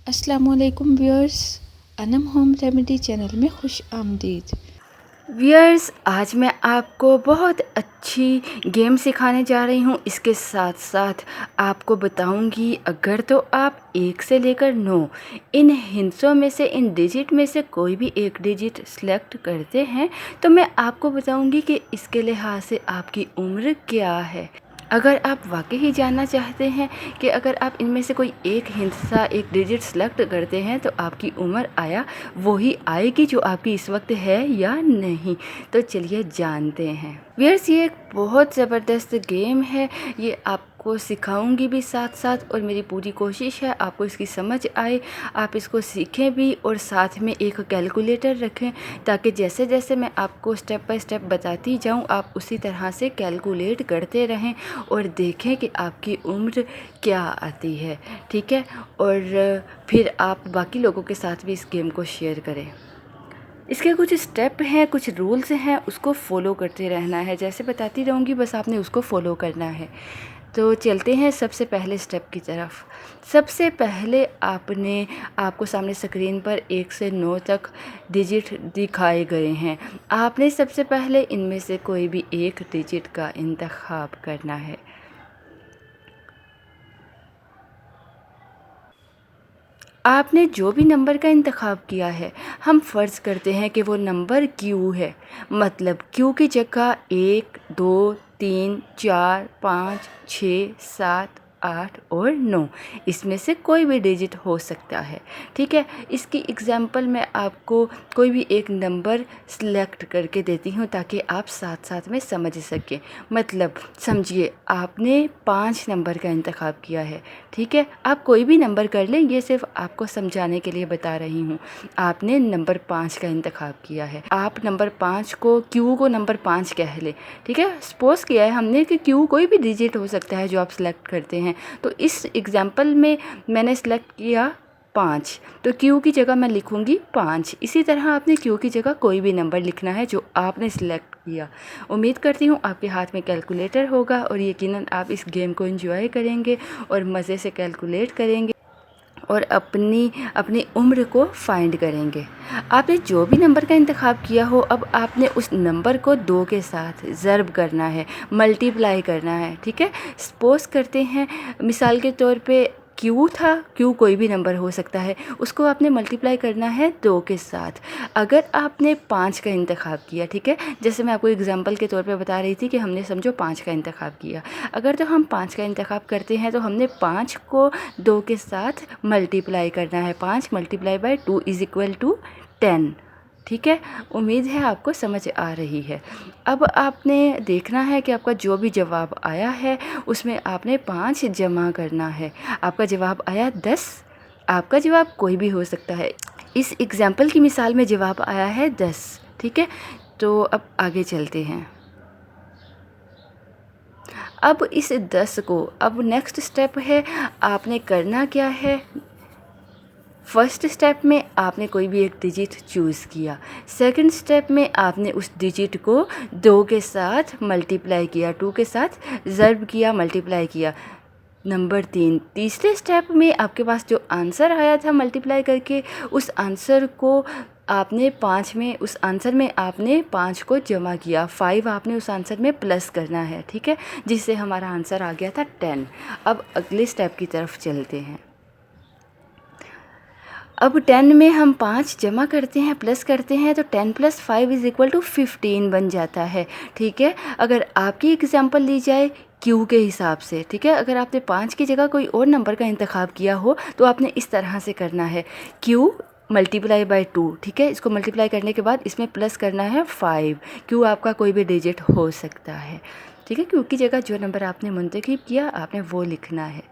अस्सलामुअलैकुम viewers, Anam home remedy channel में खुश आमदीद। व्यूअर्स, आज मैं आपको बहुत अच्छी गेम सिखाने जा रही हूँ। इसके साथ साथ आपको बताऊँगी अगर तो आप 1 से लेकर 9 इन हिंसों में से, इन डिजिट में से कोई भी एक डिजिट सेलेक्ट करते हैं तो मैं आपको बताऊँगी कि इसके लिहाज से आपकी उम्र क्या है। अगर आप वाकई ही जानना चाहते हैं कि अगर आप इनमें से कोई एक हिस्सा, एक डिजिट सेलेक्ट करते हैं तो आपकी उम्र आया वही आएगी जो आपकी इस वक्त है या नहीं, तो चलिए जानते हैं। व्यूअर्स, ये एक बहुत ज़बरदस्त गेम है। ये आपको सिखाऊंगी भी साथ साथ, और मेरी पूरी कोशिश है आपको इसकी समझ आए, आप इसको सीखें भी, और साथ में एक कैलकुलेटर रखें ताकि जैसे जैसे मैं आपको स्टेप बाय स्टेप बताती जाऊं आप उसी तरह से कैलकुलेट करते रहें और देखें कि आपकी उम्र क्या आती है। ठीक है, और फिर आप बाकी लोगों के साथ भी इस गेम को शेयर करें। इसके कुछ स्टेप हैं, कुछ रूल्स हैं, उसको फॉलो करते रहना है। जैसे बताती रहूँगी बस आपने उसको फॉलो करना है। तो चलते हैं सबसे पहले स्टेप की तरफ। सबसे पहले आपको सामने स्क्रीन पर 1 से 9 तक डिजिट दिखाए गए हैं। आपने सबसे पहले इनमें से कोई भी एक डिजिट का इंतखाब करना है। आपने जो भी नंबर का इंतखाब किया है, हम फ़र्ज़ करते हैं कि वो नंबर क्यू है, मतलब क्यू की जगह 1, 2, 3, 4, 5, 6, 7, 8 और 9 इसमें से कोई भी डिजिट हो सकता है। ठीक है, इसकी एग्ज़ाम्पल मैं आपको कोई भी एक नंबर सेलेक्ट करके देती हूँ ताकि आप साथ साथ में समझ सकें। मतलब समझिए आपने 5 नंबर का इंतखाब किया है। ठीक है, आप कोई भी नंबर कर लें, ये सिर्फ आपको समझाने के लिए बता रही हूँ। आपने नंबर 5 का इंतखाब किया है, आप नंबर 5 को, क्यू को नंबर 5 कह लें। ठीक है, सपोज़ किया है हमने कि क्यू कोई भी डिजिट हो सकता है जो आप सेलेक्ट करते हैं। तो इस एग्जांपल में मैंने सेलेक्ट किया 5, तो क्यू की जगह मैं लिखूँगी 5। इसी तरह आपने क्यू की जगह कोई भी नंबर लिखना है जो आपने सेलेक्ट किया। उम्मीद करती हूँ आपके हाथ में कैलकुलेटर होगा और यकीनन आप इस गेम को एंजॉय करेंगे और मज़े से कैलकुलेट करेंगे और अपनी उम्र को फाइंड करेंगे। आपने जो भी नंबर का इंतखाब किया हो, अब आपने उस नंबर को 2 के साथ ज़र्ब करना है, मल्टीप्लाई करना है। ठीक है, सपोज़ करते हैं मिसाल के तौर पे क्यू था, क्यू कोई भी नंबर हो सकता है, उसको आपने मल्टीप्लाई करना है 2 के साथ। अगर आपने 5 का इंतखाब किया, ठीक है, जैसे मैं आपको एग्जांपल के तौर पे बता रही थी कि हमने समझो 5 का इंतखाब किया। अगर तो हम 5 का इंतखाब करते हैं तो हमने 5 को 2 के साथ मल्टीप्लाई करना है। 5 multiply by 2 is equal to 10। ठीक है, उम्मीद है आपको समझ आ रही है। अब आपने देखना है कि आपका जो भी जवाब आया है उसमें आपने 5 जमा करना है। आपका जवाब आया 10, आपका जवाब कोई भी हो सकता है। इस एग्जाम्पल की मिसाल में जवाब आया है 10। ठीक है, तो अब आगे चलते हैं। अब इस 10 को, अब नेक्स्ट स्टेप है, आपने करना क्या है। फर्स्ट स्टेप में आपने कोई भी एक डिजिट चूज़ किया। सेकंड स्टेप में आपने उस डिजिट को 2 के साथ मल्टीप्लाई किया, 2 के साथ ज़र्ब किया, मल्टीप्लाई किया। नंबर 3, तीसरे स्टेप में आपके पास जो आंसर आया था मल्टीप्लाई करके, उस आंसर को आपने 5 में, उस आंसर में आपने 5 को जमा किया, 5 आपने उस आंसर में प्लस करना है। ठीक है, जिससे हमारा आंसर आ गया था 10। अब अगले स्टेप की तरफ चलते हैं। अब 10 में हम 5 जमा करते हैं, प्लस करते हैं, तो 10 + 5 इज़ इक्वल टू 15 बन जाता है। ठीक है, अगर आपकी एग्जांपल ली जाए क्यू के हिसाब से, ठीक है, अगर आपने 5 की जगह कोई और नंबर का इंतखाब किया हो तो आपने इस तरह से करना है, क्यू मल्टीप्लाई बाय 2। ठीक है, इसको मल्टीप्लाई करने के बाद इसमें प्लस करना है 5। क्यू आपका कोई भी डिजिट हो सकता है। ठीक है, क्यू की जगह जो नंबर आपने मुंतखब किया आपने वो लिखना है।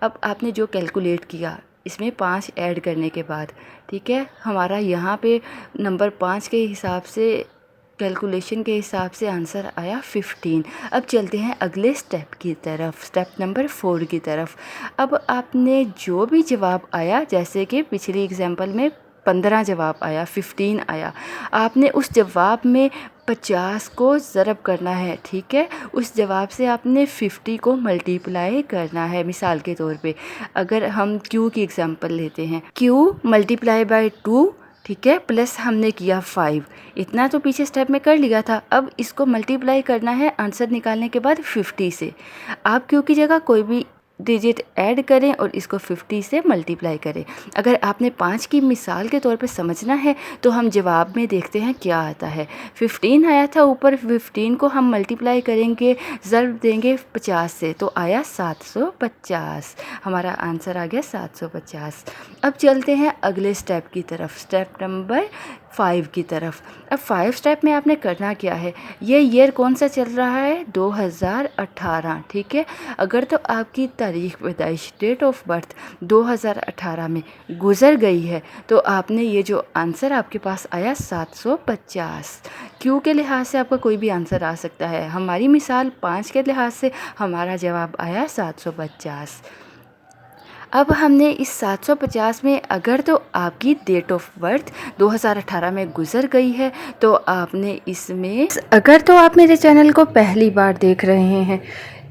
अब आपने जो कैलकुलेट किया इसमें 5 ऐड करने के बाद, ठीक है, हमारा यहाँ पे नंबर 5 के हिसाब से, कैलकुलेशन के हिसाब से आंसर आया 15। अब चलते हैं अगले स्टेप की तरफ, स्टेप नंबर 4 की तरफ। अब आपने जो भी जवाब आया, जैसे कि पिछली एग्जांपल में 15 जवाब आया, 15 आया, आपने उस जवाब में 50 को ज़रब करना है, ठीक है। उस जवाब से आपने 50 को मल्टीप्लाई करना है। मिसाल के तौर पे अगर हम Q की एग्जांपल लेते हैं, Q मल्टीप्लाई बाय 2, ठीक है, प्लस हमने किया 5, इतना तो पीछे स्टेप में कर लिया था। अब इसको मल्टीप्लाई करना है आंसर निकालने के बाद 50 से। आप Q की जगह कोई भी डिजिट ऐड करें और इसको 50 से मल्टीप्लाई करें। अगर आपने 5 की मिसाल के तौर पे समझना है तो हम जवाब में देखते हैं क्या आता है। 15 आया था, ऊपर 15 को हम मल्टीप्लाई करेंगे, ज़रब देंगे 50 से, तो आया 750। हमारा आंसर आ गया 750। अब चलते हैं अगले स्टेप की तरफ, स्टेप नंबर 5 की तरफ। अब 5 स्टेप में आपने करना क्या है, ये ईयर कौन सा चल रहा है, 2018, ठीक है। अगर तो आपकी तारीख पैदाइश, डेट ऑफ बर्थ 2018 में गुज़र गई है तो आपने ये जो आंसर आपके पास आया 750। क्यों के लिहाज से आपका कोई भी आंसर आ सकता है, हमारी मिसाल 5 के लिहाज से हमारा जवाब आया 750। अब हमने इस 750 में अगर तो आपकी डेट ऑफ बर्थ 2018 में गुज़र गई है तो आपने इसमें, अगर तो आप मेरे चैनल को पहली बार देख रहे हैं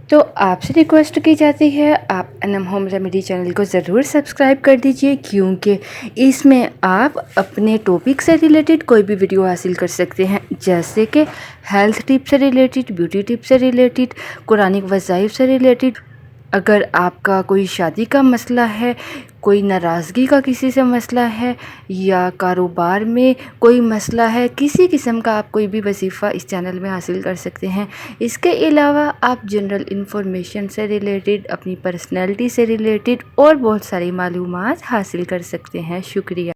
तो आपसे रिक्वेस्ट की जाती है आप अनम होम रेमेडी चैनल को ज़रूर सब्सक्राइब कर दीजिए, क्योंकि इसमें आप अपने टॉपिक से रिलेटेड कोई भी वीडियो हासिल कर सकते हैं, जैसे कि हेल्थ टिप से रिलेटेड, ब्यूटी टिप से रिलेटेड, कुरानिक वज़ाइफ से रिलेटेड। अगर आपका कोई शादी का मसला है, कोई नाराज़गी का किसी से मसला है, या कारोबार में कोई मसला है, किसी किस्म का आप कोई भी वजीफ़ा इस चैनल में हासिल कर सकते हैं। इसके अलावा आप जनरल इन्फॉर्मेशन से रिलेटेड, अपनी पर्सनैलिटी से रिलेटेड और बहुत सारी मालूमात हासिल कर सकते हैं। शुक्रिया।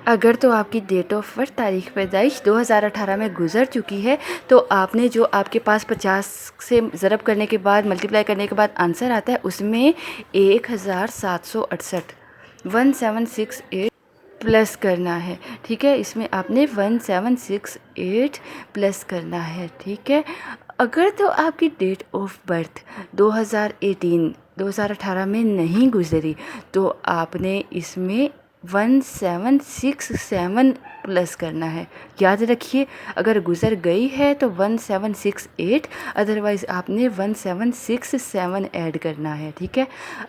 अगर तो आपकी डेट ऑफ बर्थ, तारीख़ पैदाइश 2018 में गुज़र चुकी है तो आपने जो आपके पास 50 से ज़रब करने के बाद, मल्टीप्लाई करने के बाद आंसर आता है, उसमें 1768 1768 प्लस करना है, ठीक है। इसमें आपने 1768 प्लस करना है, ठीक है। अगर तो आपकी डेट ऑफ बर्थ 2018 में नहीं गुज़री तो आपने इसमें 1767 प्लस करना है। याद रखिए, अगर गुज़र गई है तो 1768, अदरवाइज़ आपने 1767 ऐड करना है, ठीक है।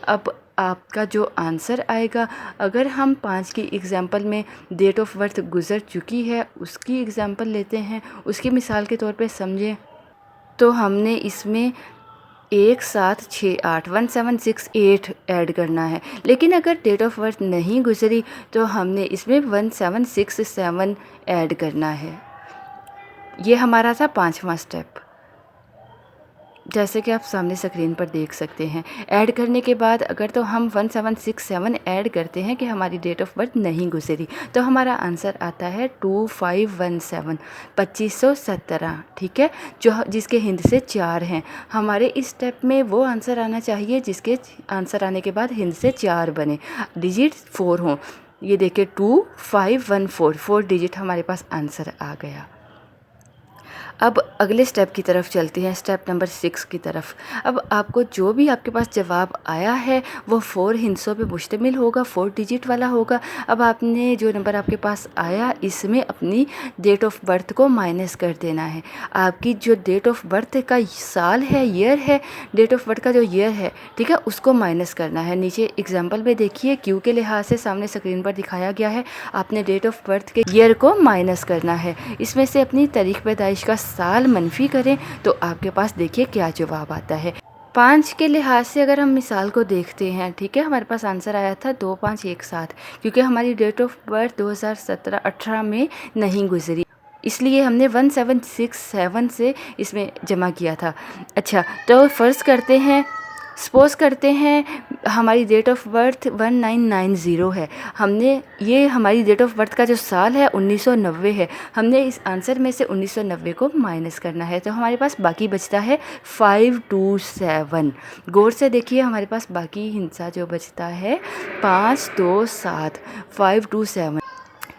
अब आपका जो आंसर आएगा, अगर हम 5 की एग्ज़ाम्पल में डेट ऑफ बर्थ गुज़र चुकी है उसकी एग्ज़ाम्पल लेते हैं, उसकी मिसाल के तौर पे समझें, तो हमने इसमें 1768 ऐड करना है। लेकिन अगर डेट ऑफ बर्थ नहीं गुज़री तो हमने इसमें 1767 ऐड करना है। ये हमारा था 5वां स्टेप, जैसे कि आप सामने स्क्रीन पर देख सकते हैं। ऐड करने के बाद अगर तो हम 1767 ऐड करते हैं कि हमारी डेट ऑफ बर्थ नहीं गुज़री, तो हमारा आंसर आता है 2517, 2517, ठीक है, जिसके हिंद से 4 हैं। हमारे इस स्टेप में वो आंसर आना चाहिए जिसके आंसर आने के बाद हिंद से 4 बने, डिजिट 4 हों। ये देखिए 2514, 4 डिजिट हमारे पास आंसर आ गया। अब अगले स्टेप की तरफ चलते हैं, स्टेप नंबर 6 की तरफ। अब आपको जो भी आपके पास जवाब आया है वो 4 हिंसों पे मुश्तमिल होगा, 4 डिजिट वाला होगा। अब आपने जो नंबर आपके पास आया इसमें अपनी डेट ऑफ बर्थ को माइनस कर देना है। आपकी जो डेट ऑफ बर्थ का साल है, ईयर है, डेट ऑफ बर्थ का जो ईयर है, ठीक है, उसको माइनस करना है। नीचे एग्जाम्पल में देखिए, क्यू के लिहाज से सामने स्क्रीन पर दिखाया गया है, आपने डेट ऑफ बर्थ के ईयर को माइनस करना है। इसमें से अपनी तारीख़ पैदाइश का साल मनफी करें तो आपके पास देखिए क्या जवाब आता है। 5 के लिहाज से अगर हम मिसाल को देखते हैं, ठीक है, हमारे पास आंसर आया था 2517, क्योंकि हमारी डेट ऑफ बर्थ 2017-18 में नहीं गुजरी, इसलिए हमने 1767 से इसमें जमा किया था। अच्छा, तो फ़र्ज़ करते हैं, सपोज़ करते हैं हमारी डेट ऑफ बर्थ 1990 है। हमने ये हमारी डेट ऑफ बर्थ का जो साल है 1990 है। हमने इस आंसर में से 1990 को माइनस करना है, तो हमारे पास बाकी बचता है 527। गौर से देखिए, हमारे पास बाकी हिस्सा जो बचता है 527, 527।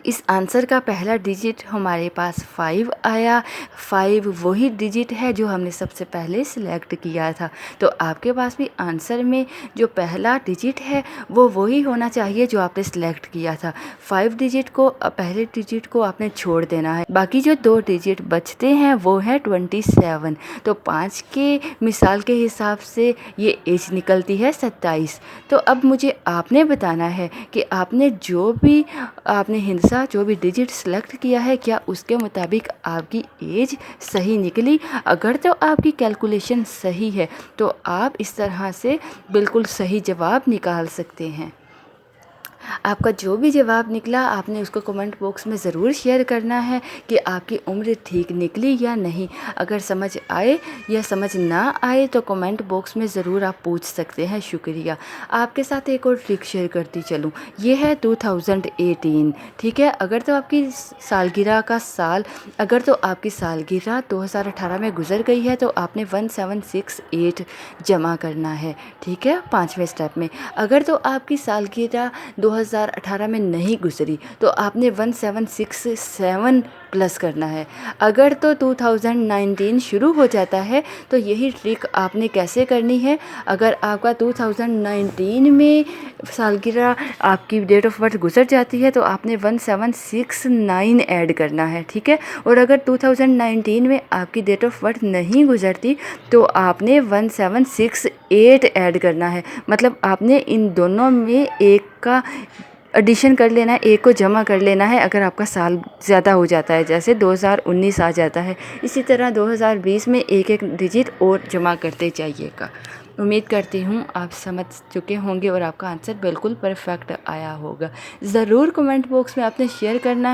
इस आंसर का पहला डिजिट हमारे पास 5 आया। 5 वही डिजिट है जो हमने सबसे पहले सिलेक्ट किया था। तो आपके पास भी आंसर में जो पहला डिजिट है वो वही होना चाहिए जो आपने सिलेक्ट किया था। 5 डिजिट को, पहले डिजिट को आपने छोड़ देना है। बाकी जो 2 डिजिट बचते हैं वो है 27। तो 5 के मिसाल के हिसाब से ये एज निकलती है 27। तो अब मुझे आपने बताना है कि आपने हिंसा जो भी डिजिट सेलेक्ट किया है क्या उसके मुताबिक आपकी एज सही निकली। अगर तो आपकी कैलकुलेशन सही है तो आप इस तरह से बिल्कुल सही जवाब निकाल सकते हैं। आपका जो भी जवाब निकला आपने उसको कमेंट बॉक्स में ज़रूर शेयर करना है कि आपकी उम्र ठीक निकली या नहीं। अगर समझ आए या समझ ना आए तो कमेंट बॉक्स में ज़रूर आप पूछ सकते हैं। शुक्रिया। आपके साथ एक और ट्रिक शेयर करती चलूँ। ये है 2018, ठीक है। अगर तो आपकी सालगिरह 2018 में गुजर गई है तो आपने 1768 जमा करना है, ठीक है, 5वें स्टेप में। अगर तो आपकी सालगिरह 2018 में नहीं गुजरी तो आपने 1767 प्लस करना है। अगर तो 2019 शुरू हो जाता है तो यही ट्रिक आपने कैसे करनी है। अगर आपका 2019 में सालगिरह आपकी डेट ऑफ बर्थ गुजर जाती है तो आपने 1769 ऐड करना है, ठीक है। और अगर 2019 में आपकी डेट ऑफ बर्थ नहीं गुजरती तो आपने 1768 ऐड करना है। मतलब आपने इन दोनों में एक का एडिशन कर लेना है, एक को जमा कर लेना है। अगर आपका साल ज़्यादा हो जाता है, जैसे 2019 आ जाता है, इसी तरह 2020 में एक एक डिजिट और जमा करते जाइएगा। उम्मीद करती हूँ आप समझ चुके होंगे और आपका आंसर बिल्कुल परफेक्ट आया होगा। ज़रूर कमेंट बॉक्स में आपने शेयर करना